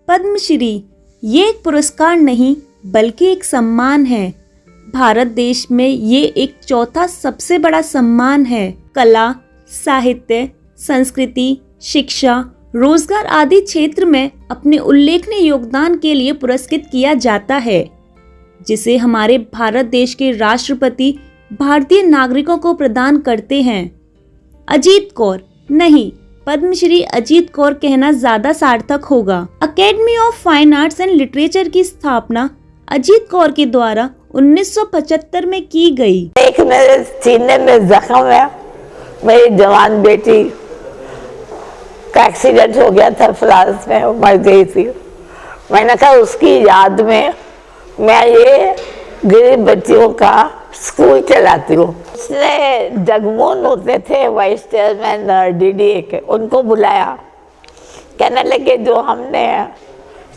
पद्मश्री ये एक पुरस्कार नहीं बल्कि एक सम्मान है। भारत देश में ये एक चौथा सबसे बड़ा सम्मान है। कला, साहित्य, संस्कृति, शिक्षा, रोजगार आदि क्षेत्र में अपने उल्लेखनीय योगदान के लिए पुरस्कृत किया जाता है, जिसे हमारे भारत देश के राष्ट्रपति भारतीय नागरिकों को प्रदान करते हैं। अजीत कौर नहीं, पद्मश्री अजीत कौर कहना ज्यादा सार्थक होगा। Academy of fine arts and literature की स्थापना अजीत कौर के द्वारा 1975 में की गई। एक मेरे सीने में जख्म है, मेरी जवान बेटी का एक्सीडेंट हो गया था, फ्रांस में मर गई थी। मैंने कहा उसकी याद में मैं ये गरीब बच्चियों का स्कूल चलाती हूँ। उसने जगमोहन होते थे वाइस चेयरमैन डीडीए के, उनको बुलाया। कहने लगे जो हमने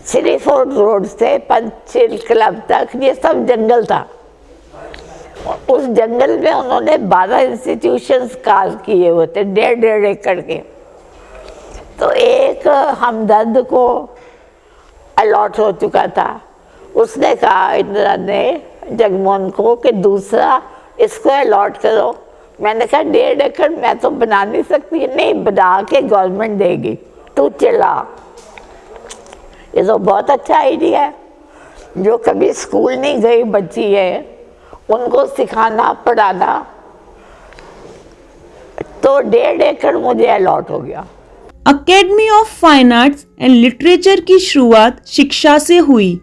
श्री फोर्ट रोड से पंचशील क्लब तक ये सब जंगल था, उस जंगल में उन्होंने 12 इंस्टीट्यूशंस कार्य किए हुए थे 1.5 एकड़ के। तो एक हमदर्द को अलॉट हो चुका था। उसने कहा इंदिरा ने जगमोहन को कि दूसरा इसको अलॉट करो। मैंने कहा 1.5 एकड़ मैं तो बना नहीं सकती। नहीं, बना के गवर्नमेंट देगी, तू चला। ये तो बहुत अच्छा आइडिया है। जो कभी स्कूल नहीं गई बच्ची है उनको सिखाना पढ़ाना। तो 1.5 एकड़ मुझे अलॉट हो गया। Academy of fine arts and literature की शुरुआत शिक्षा से हुई।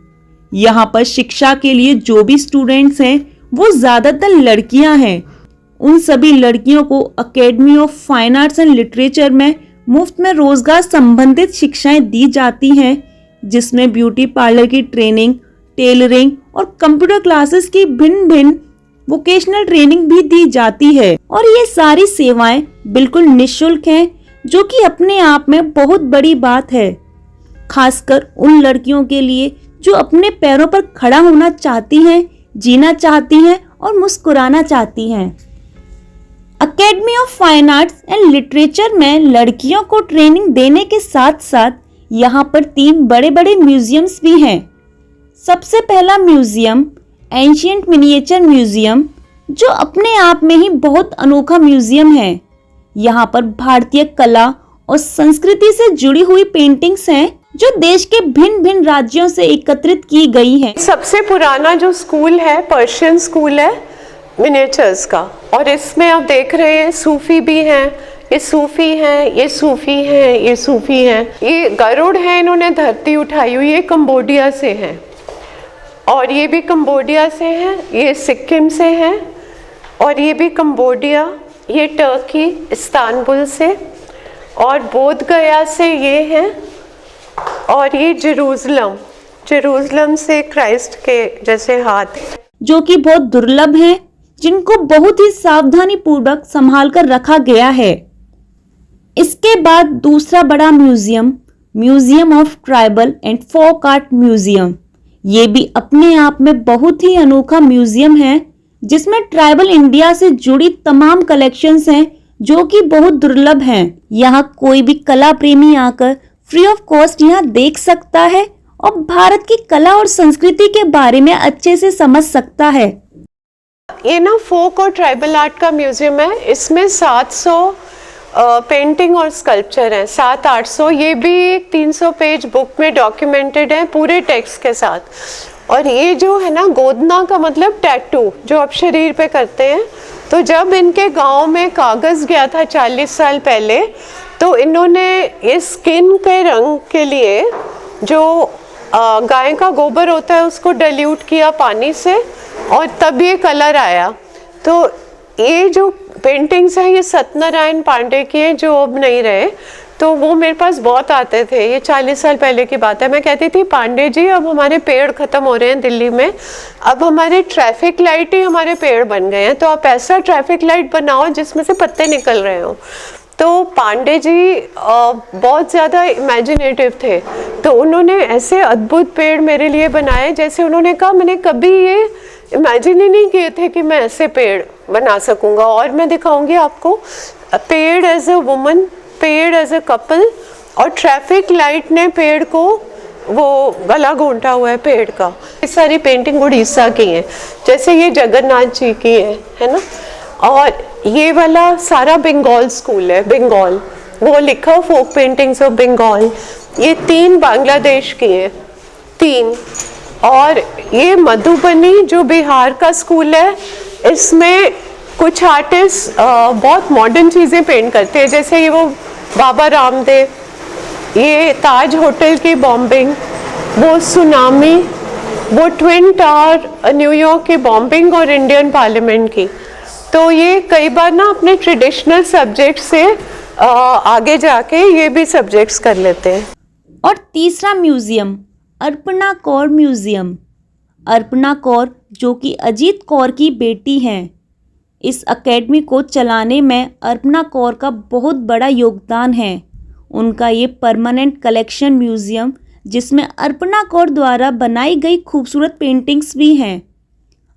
यहाँ पर शिक्षा के लिए जो भी स्टूडेंट्स हैं वो ज्यादातर लड़कियां हैं। उन सभी लड़कियों को academy of fine arts and literature में मुफ्त में रोजगार संबंधित शिक्षाएं दी जाती हैं, जिसमें ब्यूटी पार्लर की ट्रेनिंग, टेलरिंग और कंप्यूटर क्लासेस की भिन्न भिन्न वोकेशनल ट्रेनिंग भी दी जाती है। और ये सारी सेवाएं बिल्कुल निःशुल्क हैं, जो कि अपने आप में बहुत बड़ी बात है, खासकर उन लड़कियों के लिए जो अपने पैरों पर खड़ा होना चाहती हैं, जीना चाहती हैं और मुस्कुराना चाहती हैं। Academy of fine arts and literature में लड़कियों को ट्रेनिंग देने के साथ साथ यहाँ पर 3 बड़े बड़े म्यूजियम्स भी हैं। सबसे पहला म्यूजियम एंशिएंट मिनिएचर म्यूजियम, जो अपने आप में ही बहुत अनोखा म्यूजियम है। यहाँ पर भारतीय कला और संस्कृति से जुड़ी हुई पेंटिंग्स हैं, जो देश के भिन्न भिन्न राज्यों से एकत्रित की गई हैं। सबसे पुराना जो स्कूल है पर्शियन स्कूल है मिनिएचर्स का, और इसमें आप देख रहे हैं सूफी भी हैं, ये सूफी हैं, ये सूफी हैं, ये सूफी हैं। ये गरुड़ है, इन्होंने धरती उठाई हुई, ये कंबोडिया से हैं, और ये भी कंबोडिया से हैं, ये सिक्किम से हैं, और ये भी कंबोडिया, ये टर्की इस्तांबुल से, और बोध गया से ये हैं, और ये जेरूसलम से क्राइस्ट के जैसे हाथ, जो कि बहुत दुर्लभ हैं, जिनको बहुत ही सावधानी पूर्वक संभाल कर रखा गया है। इसके बाद दूसरा बड़ा museum of tribal and folk art museum, ये भी अपने आप में बहुत ही अनोखा म्यूजियम है, जिसमें ट्राइबल इंडिया से जुड़ी तमाम कलेक्शंस हैं, जो कि बहुत दुर्लभ हैं। यहाँ कोई भी कला प्रेमी आकर फ्री ऑफ कॉस्ट यहाँ देख सकता है और भारत की कला और संस्कृति के बारे में अच्छे से समझ सकता है। ये ना फोक और ट्राइबल आर्ट का म्यूजियम है। इसमें 700 पेंटिंग और स्कल्पचर हैं, 700-800। ये भी एक 300 पेज बुक में डॉक्यूमेंटेड है पूरे टेक्स्ट के साथ। और ये जो है ना गोदना का मतलब टैटू, जो आप शरीर पे करते हैं। तो जब इनके गांव में कागज़ गया था 40 साल पहले, तो इन्होंने इस स्किन के रंग के लिए जो गाय का गोबर होता है उसको डाइल्यूट किया पानी से, और तब ये कलर आया। तो ये जो पेंटिंग्स हैं ये सत्यनारायण पांडे की हैं, जो अब नहीं रहे। तो वो मेरे पास बहुत आते थे, ये 40 साल पहले की बात है। मैं कहती थी पांडे जी अब हमारे पेड़ ख़त्म हो रहे हैं दिल्ली में, अब हमारे ट्रैफिक लाइट ही हमारे पेड़ बन गए हैं, तो आप ऐसा ट्रैफिक लाइट बनाओ जिसमें से पत्ते निकल रहे हो। तो पांडे जी बहुत ज़्यादा इमेजिनेटिव थे, तो उन्होंने ऐसे अद्भुत पेड़ मेरे लिए बनाए, जैसे उन्होंने कहा मैंने कभी ये इमेजिन ही नहीं किए थे कि मैं ऐसे पेड़ बना सकूँगा। और मैं दिखाऊंगी आपको पेड़ एज अ वुमन, पेड़ एज अ कपल, और ट्रैफिक लाइट ने पेड़ को वो गला घोंटा हुआ है पेड़ का। ये सारी पेंटिंग उड़ीसा की है, जैसे ये जगन्नाथ जी की है ना। और ये वाला सारा बंगाल स्कूल है, बंगाल, वो लिखा फोक पेंटिंग्स ऑफ बंगाल। ये 3 बांग्लादेश की है, 3। और ये मधुबनी जो बिहार का स्कूल है, इसमें कुछ आर्टिस्ट बहुत मॉडर्न चीज़ें पेंट करते हैं, जैसे ये वो बाबा रामदेव, ये ताज होटल की बॉम्बिंग, वो सुनामी, वो ट्विन टावर न्यूयॉर्क की बॉम्बिंग और इंडियन पार्लियामेंट की। तो ये कई बार ना अपने ट्रेडिशनल सब्जेक्ट से आगे जाके ये भी सब्जेक्ट्स कर लेते हैं। और तीसरा म्यूजियम अर्पणा कौर म्यूजियम। अर्पणा कौर जो कि अजीत कौर की बेटी हैं, इस एकेडमी को चलाने में अर्पणा कौर का बहुत बड़ा योगदान है। उनका ये परमानेंट कलेक्शन म्यूजियम, जिसमें अर्पणा कौर द्वारा बनाई गई खूबसूरत पेंटिंग्स भी हैं।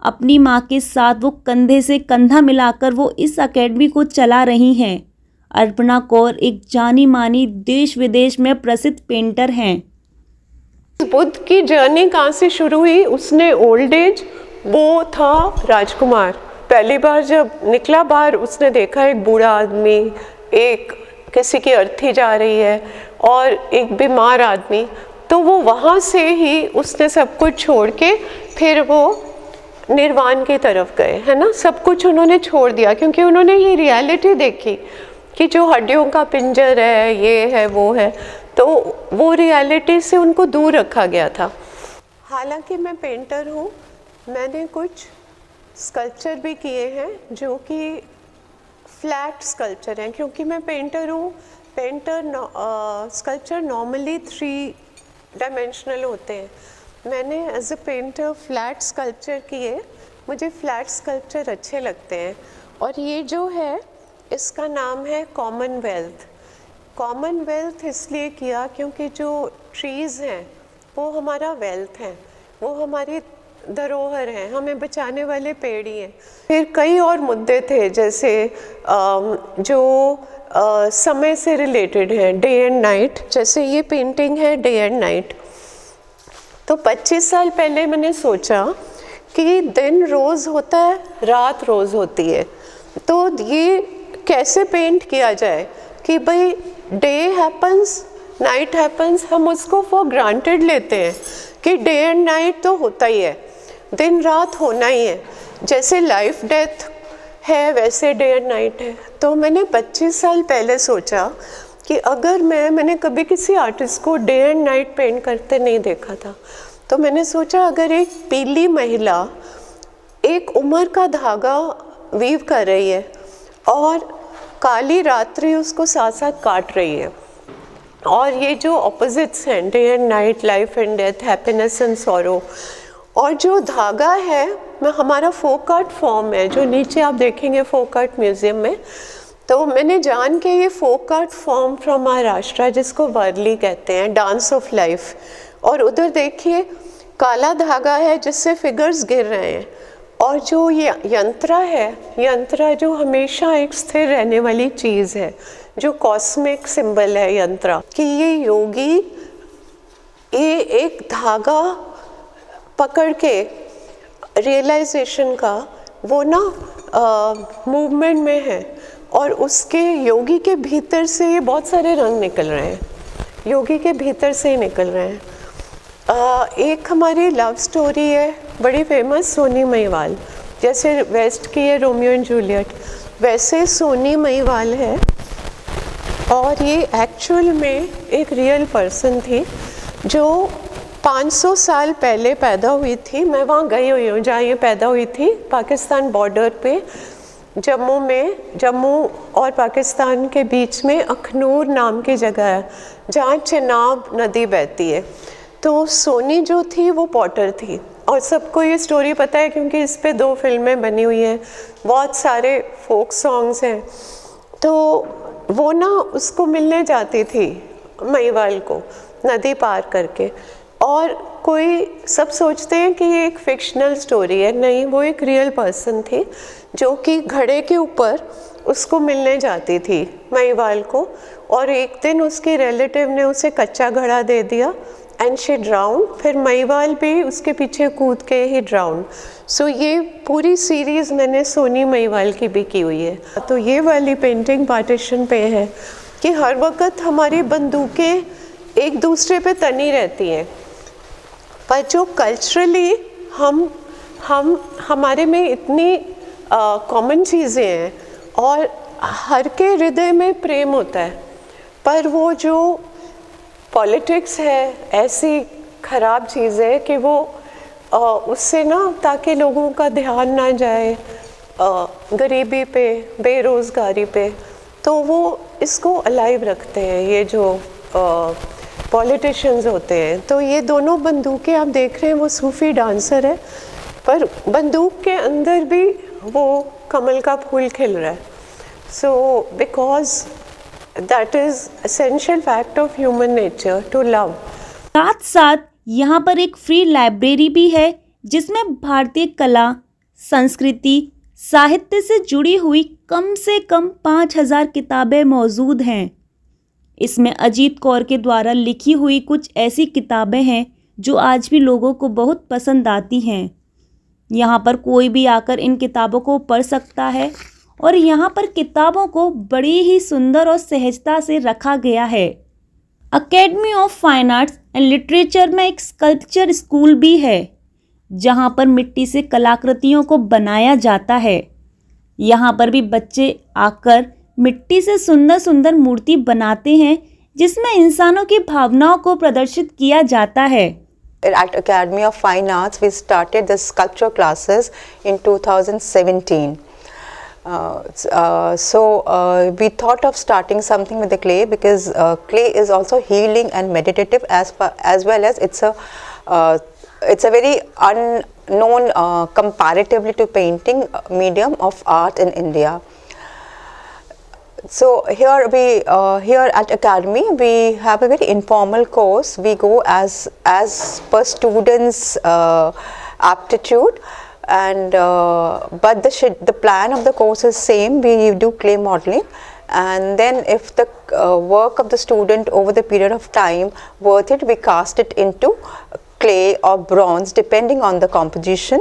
अपनी माँ के साथ वो कंधे से कंधा मिलाकर वो इस एकेडमी को चला रही हैं। अर्पणा कौर एक जानी मानी देश विदेश में प्रसिद्ध पेंटर हैं। बुद्ध की जर्नी कहाँ से शुरू हुई? उसने ओल्ड एज, वो था राजकुमार। पहली बार जब निकला बाहर, उसने देखा एक बूढ़ा आदमी, एक किसी की अर्थी जा रही है और एक बीमार आदमी। तो वो वहाँ से ही उसने सब कुछ छोड़ के फिर वो निर्वाण की तरफ गए, है ना। सब कुछ उन्होंने छोड़ दिया क्योंकि उन्होंने ये रियलिटी देखी कि जो हड्डियों का पिंजर है, ये है, वो है। तो वो रियलिटी से उनको दूर रखा गया था। हालांकि मैं पेंटर हूँ, मैंने कुछ स्कल्पचर भी किए हैं जो कि फ्लैट स्कल्पचर हैं, क्योंकि मैं पेंटर हूँ। स्कल्पचर नॉर्मली 3 डायमेंशनल होते हैं। मैंने as a painter flat sculpture किए। मुझे फ्लैट स्कल्पचर अच्छे लगते हैं। और ये जो है, इसका नाम है कॉमनवेल्थ। कॉमनवेल्थ इसलिए किया क्योंकि जो ट्रीज़ हैं वो हमारा वेल्थ है, वो हमारी धरोहर है, हमें बचाने वाले पेड़ ही हैं। फिर कई और मुद्दे थे, जैसे जो समय से रिलेटेड है, डे एंड नाइट। जैसे ये पेंटिंग है डे एंड नाइट। तो 25 साल पहले मैंने सोचा कि दिन रोज़ होता है, रात रोज़ होती है, तो ये कैसे पेंट किया जाए कि भाई डे हैपन्स, नाइट हैपन्स। हम उसको फॉर ग्रांटेड लेते हैं कि डे एंड नाइट तो होता ही है, दिन रात होना ही है। जैसे लाइफ डेथ है वैसे डे एंड नाइट है। तो मैंने 25 साल पहले सोचा कि अगर मैंने कभी किसी आर्टिस्ट को डे एंड नाइट पेंट करते नहीं देखा था, तो मैंने सोचा अगर एक पीली महिला एक उम्र का धागा वीव कर रही है और काली रात्रि उसको साथ साथ काट रही है, और ये जो ऑपोजिट्स हैं, day and night, life and death, happiness and sorrow, और जो धागा है हमारा फोक आर्ट फॉर्म है, जो नीचे आप देखेंगे फोक आर्ट म्यूजियम में। तो मैंने जान के ये folk art form from Maharashtra, जिसको वर्ली कहते हैं, डांस ऑफ लाइफ, और उधर देखिए काला धागा है जिससे फिगर्स गिर रहे हैं, और जो ये यंत्रा है, यंत्रा जो हमेशा एक स्थिर रहने वाली चीज़ है, जो कॉस्मिक सिंबल है यंत्रा, कि ये योगी ये एक धागा पकड़ के रियलाइजेशन का वो ना मूवमेंट में है, और उसके योगी के भीतर से ये बहुत सारे रंग निकल रहे हैं, योगी के भीतर से ही निकल रहे हैं। एक हमारी लव स्टोरी है बड़ी फेमस, सोनी महिवाल। जैसे वेस्ट की है रोमियो एंड जूलियट, वैसे सोनी महिवाल है, और ये एक्चुअल में एक रियल पर्सन थी जो 500 साल पहले पैदा हुई थी। मैं वहाँ गई हुई हूँ जहाँ ये पैदा हुई थी, पाकिस्तान बॉर्डर पे, जम्मू में। जम्मू और पाकिस्तान के बीच में अखनूर नाम की जगह है जहाँ चेनाब नदी बहती है। तो सोनी जो थी वो पॉटर थी, और सबको ये स्टोरी पता है क्योंकि इस पे 2 फिल्में बनी हुई हैं, बहुत सारे फोक सॉन्ग्स हैं। तो वो ना उसको मिलने जाती थी महिवाल को, नदी पार करके, और कोई सब सोचते हैं कि ये एक फिक्शनल स्टोरी है, नहीं, वो एक रियल पर्सन थी जो कि घड़े के ऊपर उसको मिलने जाती थी महिवाल को, और एक दिन उसके रिलेटिव ने उसे कच्चा घड़ा दे दिया एंड शी ड्राउन, फिर महिवाल भी उसके पीछे कूद के ही ड्राउन। सो ये पूरी सीरीज़ मैंने सोनी महिवाल की भी की हुई है। तो ये वाली पेंटिंग पार्टीशन पे है कि हर वक्त हमारी बंदूकें एक दूसरे पे तनी रहती हैं, पर जो कल्चरली हमारे में इतनी कॉमन चीज़ें हैं और हर के हृदय में प्रेम होता है, पर वो जो पॉलिटिक्स है ऐसी ख़राब चीज़ है कि वो उससे ना, ताकि लोगों का ध्यान ना जाए गरीबी पे, बेरोज़गारी पे, तो वो इसको अलाइव रखते हैं ये जो पॉलिटिशियंस होते हैं। तो ये दोनों बंदूकें आप देख रहे हैं, वो सूफी डांसर है, पर बंदूक के अंदर भी वो कमल का फूल खिल रहा है। So because that is essential fact of human nature to love. साथ साथ यहाँ पर एक फ्री लाइब्रेरी भी है जिसमें भारतीय कला, संस्कृति, साहित्य से जुड़ी हुई कम से कम 5000 किताबें मौजूद हैं। इसमें अजीत कौर के द्वारा लिखी हुई कुछ ऐसी किताबें हैं जो आज भी लोगों को बहुत पसंद आती हैं। यहाँ पर कोई भी आकर इन किताबों को पढ़ सकता है और यहाँ पर किताबों को बड़ी ही सुंदर और सहजता से रखा गया है। Academy of fine arts and literature में एक स्कल्पचर स्कूल भी है जहाँ पर मिट्टी से कलाकृतियों को बनाया जाता है। यहाँ पर भी बच्चे आकर मिट्टी से सुंदर सुंदर मूर्ति बनाते हैं जिसमें इंसानों की भावनाओं को प्रदर्शित किया जाता है। At Academy of Fine Arts, we started the sculpture classes in 2017. We thought of starting something with the clay because clay is also healing and meditative as well as it's a very unknown comparatively to painting medium of art in India. So here at Academy we have a very informal course. We go as per students' aptitude, and but the plan of the course is same. We do clay modeling, and then if the work of the student over the period of time worth it, we cast it into clay or bronze depending on the composition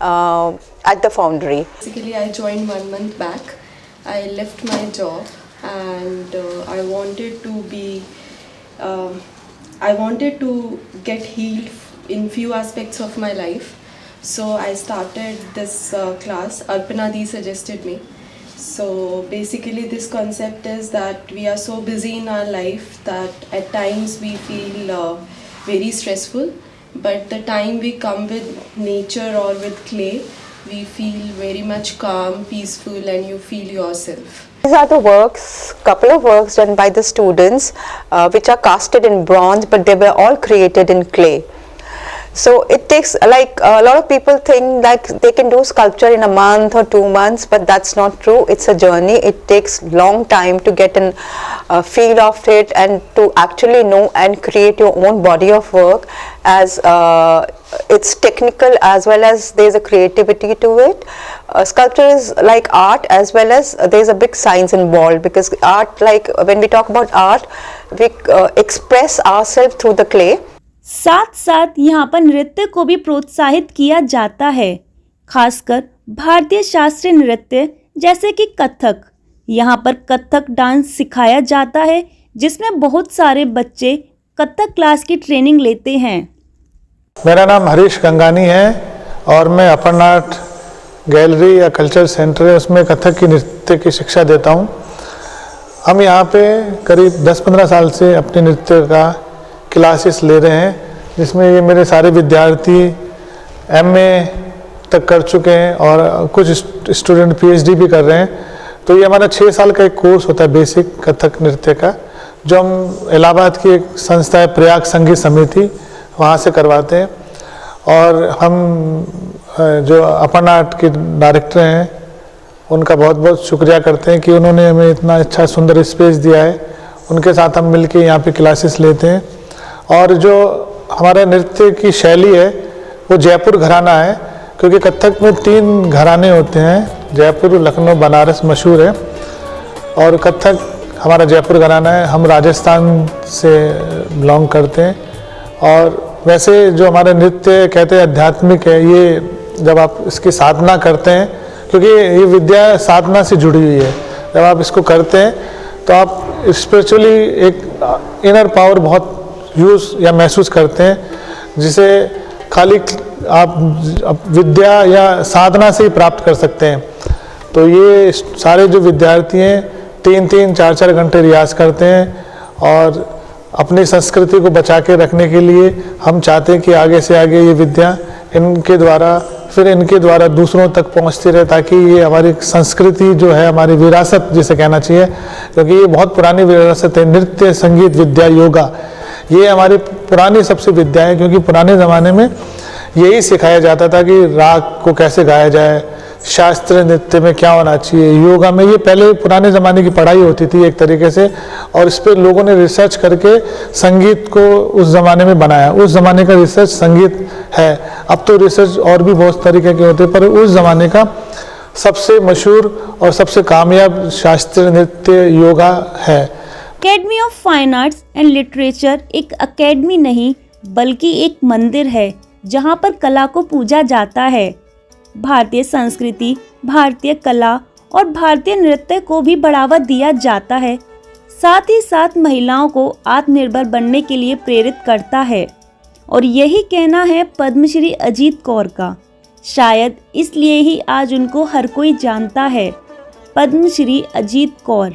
at the foundry. Basically, I joined 1 month back. I left my job and I wanted to get healed in few aspects of my life. So I started this class. Arpana Di suggested me. So basically this concept is that we are so busy in our life that at times we feel very stressful, but the time we come with nature or with clay, we feel very much calm, peaceful, and you feel yourself. These are the works, couple of works done by the students which are casted in bronze, but they were all created in clay. So it takes, like a lot of people think like they can do sculpture in a month or 2 months, but that's not true. It's a journey. It takes long time to get a feel of it and to actually know and create your own body of work, as it's technical as well as there's a creativity to it. Sculpture is like art as well as there's a big science involved, because art, like when we talk about art, we express ourselves through the clay. साथ साथ यहाँ पर नृत्य को भी प्रोत्साहित किया जाता है, खासकर भारतीय शास्त्रीय नृत्य जैसे कि कथक। यहाँ पर कथक डांस सिखाया जाता है जिसमें बहुत सारे बच्चे कथक क्लास की ट्रेनिंग लेते हैं। मेरा नाम हरीश गंगानी है और मैं अपर्नाथ गैलरी या कल्चर सेंटर है उसमें कथक की नृत्य की शिक्षा देता हूँ। हम यहाँ पे करीब 10-15 साल से अपने नृत्य का क्लासेस ले रहे हैं, जिसमें ये मेरे सारे विद्यार्थी MA तक कर चुके हैं और कुछ स्टूडेंट PhD भी कर रहे हैं। तो ये हमारा 6 साल का एक कोर्स होता है बेसिक कथक नृत्य का, जो हम इलाहाबाद की एक संस्था है प्रयाग संगीत समिति, वहाँ से करवाते हैं। और हम जो अपर्नाथ के डायरेक्टर हैं उनका बहुत बहुत शुक्रिया करते हैं कि उन्होंने हमें इतना अच्छा सुंदर स्पेस दिया है। उनके साथ हम मिलके यहाँ पे क्लासेस लेते हैं। और जो हमारा नृत्य की शैली है वो जयपुर घराना है, क्योंकि कथक में 3 घराने होते हैं, जयपुर, लखनऊ, बनारस मशहूर है। और कथक हमारा जयपुर घराना है। हम राजस्थान से बिलोंग करते हैं और वैसे जो हमारा नृत्य कहते हैं आध्यात्मिक है, ये जब आप इसकी साधना करते हैं, क्योंकि ये विद्या साधना से जुड़ी हुई है, जब आप इसको करते हैं तो आप स्पिरिचुअली एक इनर पावर बहुत यूज़ या महसूस करते हैं, जिसे खाली आप विद्या या साधना से ही प्राप्त कर सकते हैं। तो ये सारे जो विद्यार्थी हैं 3-3, 4-4 घंटे रियाज करते हैं और अपनी संस्कृति को बचा के रखने के लिए हम चाहते हैं कि आगे से आगे ये विद्या इनके द्वारा दूसरों तक पहुंचती रहे, ताकि ये हमारी संस्कृति जो है, हमारी विरासत जिसे कहना चाहिए, क्योंकि ये बहुत पुरानी विरासत है। नृत्य, संगीत, विद्या, योगा, ये हमारी पुरानी सबसे विद्या है, क्योंकि पुराने ज़माने में यही सिखाया जाता था कि राग को कैसे गाया जाए, शास्त्रीय नृत्य में क्या होना चाहिए, योगा में, ये पहले पुराने ज़माने की पढ़ाई होती थी एक तरीके से, और इस पर लोगों ने रिसर्च करके संगीत को उस ज़माने में बनाया। उस ज़माने का रिसर्च संगीत है। अब तो रिसर्च और भी बहुत तरीके के होते हैं, पर उस ज़माने का सबसे मशहूर और सबसे कामयाब शास्त्रीय नृत्य योगा है। Academy of fine arts and literature एक अकेडमी नहीं बल्कि एक मंदिर है जहाँ पर कला को पूजा जाता है। भारतीय संस्कृति, भारतीय कला और भारतीय नृत्य को भी बढ़ावा दिया जाता है, साथ ही साथ महिलाओं को आत्मनिर्भर बनने के लिए प्रेरित करता है। और यही कहना है पद्मश्री अजीत कौर का। शायद इसलिए ही आज उनको हर कोई जानता है, पद्मश्री अजीत कौर।